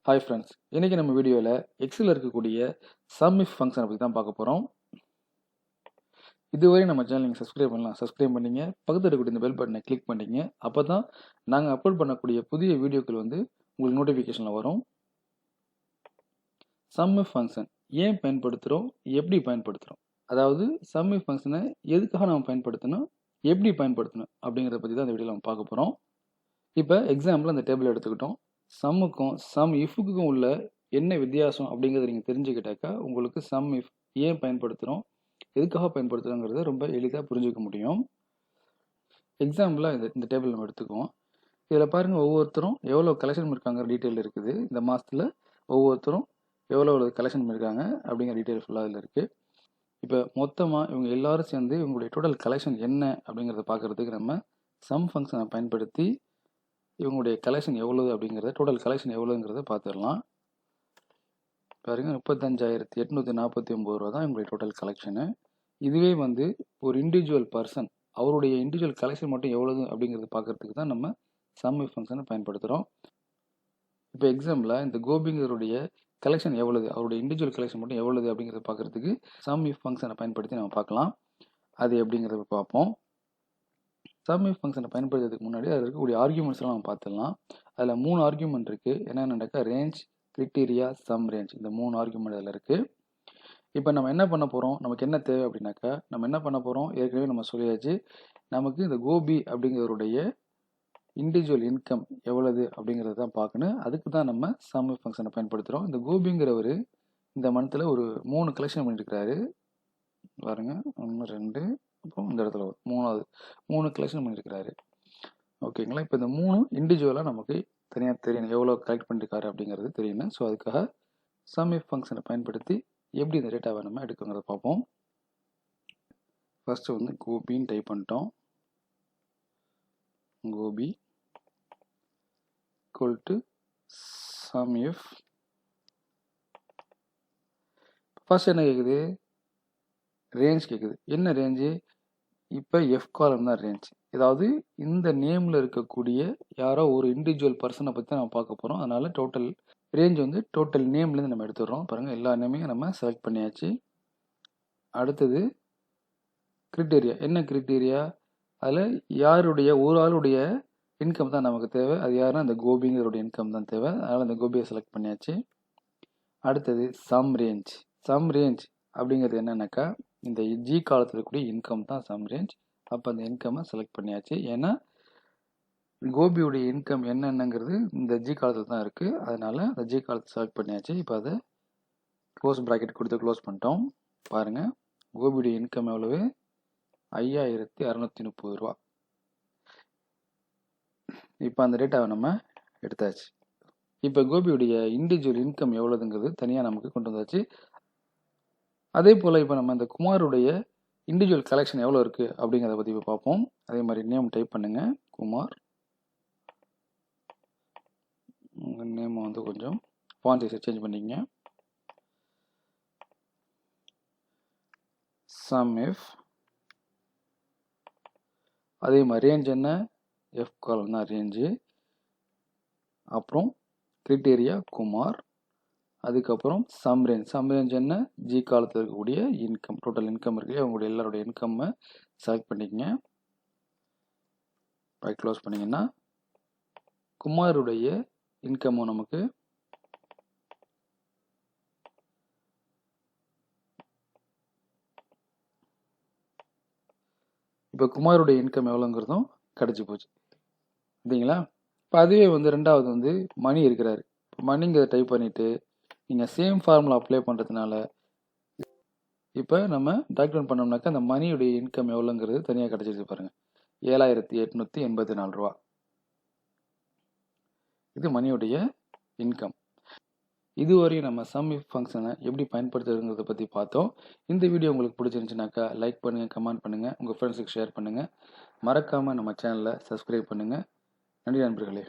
Hi friends, இன்னைக்கு நம்ம வீடியோவில் எக்ஸில் இருக்கக்கூடிய SUMIF ஃபங்க்ஷனை பற்றி தான் பார்க்க போகிறோம். இதுவரை நம்ம சேனல் நீங்கள் சப்ஸ்கிரைப் பண்ணிங்க, பக்கத்தில் இருக்கக்கூடிய இந்த பெல் பட்டனை கிளிக் பண்ணிங்க. அப்போ தான் நாங்கள் அப்லோட் பண்ணக்கூடிய புதிய வீடியோக்கள் உங்களுக்கு நோட்டிஃபிகேஷனில் வரும். SUMIF ஃபங்க்ஷன் ஏன் பயன்படுத்துகிறோம், எப்படி பயன்படுத்துகிறோம், அதாவது SUMIF ஃபங்க்ஷனை எதுக்காக நம்ம பயன்படுத்தணும், எப்படி பயன்படுத்தணும் அப்படிங்கிறத பற்றி தான் இந்த வீடியோவில் நம்ம பார்க்க போகிறோம். இப்போ எக்ஸாம்பிள் அந்த டேபிள் எடுத்துக்கிட்டோம். சம்முக்கும் SUMIFக்கும் உள்ள என்ன வித்தியாசம் அப்படிங்கிறத நீங்கள் தெரிஞ்சுக்கிட்டாக்கா உங்களுக்கு SUMIF ஏன் பயன்படுத்துகிறோம், எதுக்காக பயன்படுத்துகிறோங்கிறத ரொம்ப எளிதாக புரிஞ்சுக்க முடியும். எக்ஸாம்பிளாக இந்த டேபிள் நம்ம எடுத்துக்குவோம். இதில் பாருங்கள், ஒவ்வொருத்தரும் எவ்வளோ கலெக்ஷன் பண்ணியிருக்காங்க டீட்டெயில் இருக்குது. இந்த மாதத்தில் ஒவ்வொருத்தரும் எவ்வளோ கலெக்ஷன் பண்ணியிருக்காங்க அப்படிங்கிற டீட்டெயில் ஃபுல்லாக இதில் இருக்குது. இப்போ மொத்தமாக இவங்க எல்லாரும் சேர்ந்து இவங்களுடைய டோட்டல் கலெக்ஷன் என்ன அப்படிங்கிறத பார்க்குறதுக்கு நம்ம சம் ஃபங்க்ஷனை பயன்படுத்தி இவங்களுடைய கலெக்ஷன் எவ்வளவு அப்படிங்கிறத, டோட்டல் கலெக்ஷன் எவ்வளோங்கிறத பார்த்துடலாம். பாருங்க, 35,849 ரூபா தான் இவங்களுடைய டோட்டல் கலெக்ஷனு. இதுவே ஒரு இண்டிவிஜுவல் பர்சன் அவருடைய இண்டிவிஜுவல் கலெக்ஷன் மட்டும் எவ்வளவு அப்படிங்கிறத பார்க்கறதுக்கு தான் நம்ம SUMIF ஃபங்க்ஷனை பயன்படுத்துகிறோம். இப்போ எக்ஸாம்பிளாக இந்த கோபிங்கிறருடைய கலெக்ஷன் எவ்வளவு, அவருடைய இண்டிவிஜுவல் கலெக்ஷன் மட்டும் எவ்வளவு அப்படிங்கிறத பார்க்கறதுக்கு SUMIF ஃபங்க்ஷனை பயன்படுத்தி நம்ம பார்க்கலாம். அது எப்படிங்கிறத பார்ப்போம். SUMIF ஃபங்க்ஷனை பயன்படுத்துறதுக்கு முன்னாடி அதில் இருக்கக்கூடிய ஆர்கியூமெண்ட்ஸ்லாம் நம்ம பார்த்துடலாம். அதில் 3 ஆர்கியூமெண்ட் இருக்குது. என்னென்னாக்கா ரேஞ்ச், கிரிட்டீரியா, சம் ரேஞ்ச், இந்த 3 ஆர்கியூமெண்ட் அதில் இருக்குது. இப்போ நம்ம என்ன பண்ண போகிறோம், நமக்கு என்ன தேவை அப்படின்னாக்கா நம்ம என்ன பண்ண போகிறோம், ஏற்கனவே நம்ம சொல்லியாச்சு. நமக்கு இந்த கோபி அப்படிங்கிறவருடைய இண்டிவிஜுவல் இன்கம் எவ்வளவு அப்படிங்கிறத தான் பார்க்கணும். அதுக்கு தான் நம்ம SUMIF ஃபங்க்ஷனை பயன்படுத்துகிறோம். இந்த கோபிங்கிறவர் இந்த மந்த்தில் ஒரு 3 கலெக்ஷன் பண்ணியிருக்கிறாரு. பாருங்க, 1 2 அப்புறம் இந்த இடத்துல 3 கலெக்ஷன் பண்ணியிருக்கிறாரு. ஓகேங்களா. இப்போ இந்த 3 இண்டிவிஜுவலாக நமக்கு தனியாக தெரியணும், எவ்வளோ கலெக்ட் பண்ணியிருக்காரு அப்படிங்கிறது தெரியணும். ஸோ அதுக்காக SUMIF ஃபங்க்ஷனை பயன்படுத்தி எப்படி இந்த டேட்டாவை நம்ம எடுக்குங்கிறத பார்ப்போம். ஃபர்ஸ்ட்டு கோபின்னு டைப் பண்ணிட்டோம். கோபி ஈக்குவல் டு SUMIF. ஃபர்ஸ்ட் என்ன கேட்குது, ரேஞ்ச் கேட்குது. என்ன ரேஞ்சு, இப்போ F காலம் தான் ரேஞ்ச். அதாவது இந்த நேமில் இருக்கக்கூடிய யாரோ ஒரு இண்டிவிஜுவல் பர்சனை பற்றி நம்ம பார்க்க போகிறோம். அதனால் டோட்டல் ரேஞ்ச் டோட்டல் நேம்லேருந்து நம்ம எடுத்துடுறோம். பாருங்கள், எல்லா நேமையும் நம்ம செலக்ட் பண்ணியாச்சு. அடுத்தது கிரிட்டீரியா. என்ன கிரிட்டீரியா, அதில் யாருடைய ஒரு ஆளுடைய இன்கம் தான் நமக்கு தேவை. அது யாருன்னா அந்த கோபிங்கிறோடைய இன்கம் தான் தேவை. அதனால் அந்த கோபியை செலக்ட் பண்ணியாச்சு. அடுத்தது சம் ரேஞ்ச். சம் ரேஞ்ச் அப்படிங்கிறது என்னன்னாக்கா இந்த ஜி காலத்தில் இருக்கக்கூடிய இன்கம் தான் சம் ரேஞ்ச். அப்போ அந்த இன்கம்மை செலக்ட் பண்ணியாச்சு. ஏன்னா கோபியுடைய இன்கம் என்னென்னங்கிறது இந்த ஜி காலத்தில் தான் இருக்குது. அதனால் அந்த ஜி காலத்தை செலக்ட் பண்ணியாச்சு. இப்போ அதை க்ளோஸ் ப்ராக்கெட் கொடுத்து க்ளோஸ் பண்ணிட்டோம். பாருங்கள், கோபியுடைய இன்கம் எவ்வளவு, 5,630 ரூபா. இப்போ அந்த டேட்டாவை நம்ம எடுத்தாச்சு. இப்போ கோபியுடைய இண்டிவிஜுவல் இன்கம் எவ்வளோதுங்கிறது தனியாக நமக்கு கொண்டு வந்தாச்சு. அதே போல் இப்போ நம்ம இந்த குமாருடைய இண்டிவிஜுவல் கலெக்ஷன் எவ்வளோ இருக்குது அப்படிங்கிறத பற்றி இப்போ பார்ப்போம். அதே மாதிரி நேம் டைப் பண்ணுங்கள், குமார். உங்கள் நேம் கொஞ்சம் ஃபாண்ட் சைஸை சேஞ்ச் பண்ணிக்கங்க. SUMIF. அதே மாதிரி ரேஞ்ச் என்ன, F காலம் தான் ரேஞ்சு. அப்புறம் கிரிட்டீரியா குமார். அதுக்கப்புறம் சம் ரேஞ்ச். சம் ரேஞ்ச் என்ன, ஜி காலத்தில் இருக்கக்கூடிய இன்கம், டோட்டல் இன்கம் இருக்கு, அவங்களுடைய எல்லாருடைய இன்கம்மை செலக்ட் பண்ணிக்கங்க. க்ளோஸ் பண்ணிங்கன்னா குமாருடைய இன்கமும் நமக்கு இப்போ குமாருடைய இன்கம் எவ்வளோங்கிறதும் கிடச்சி போச்சு. சரிங்களா. இப்போ அதுவே ரெண்டாவது மணி இருக்கிறாரு. மணிங்கிறத டைப் பண்ணிவிட்டு நீங்கள் சேம் ஃபார்முலா அப்ளை பண்ணுறதுனால இப்போ நம்ம டாக்குமெண்ட் பண்ணோம்னாக்கா அந்த மணியுடைய இன்கம் எவ்வளோங்கிறது தனியாக கிடச்சிருக்கு. பாருங்கள், 7,884 ரூபா. இது மணியுடைய இன்கம். இதுவரையும் நம்ம SUMIF ஃபங்க்ஷனை எப்படி பயன்படுத்துறதுங்கிறத பற்றி பார்த்தோம். இந்த வீடியோ உங்களுக்கு பிடிச்சிருந்துச்சுனாக்கா லைக் பண்ணுங்கள், கமெண்ட் பண்ணுங்கள், உங்கள் ஃப்ரெண்ட்ஸுக்கு ஷேர் பண்ணுங்கள். மறக்காமல் நம்ம சேனலை சப்ஸ்கிரைப் பண்ணுங்கள். நன்றி நண்பர்களே.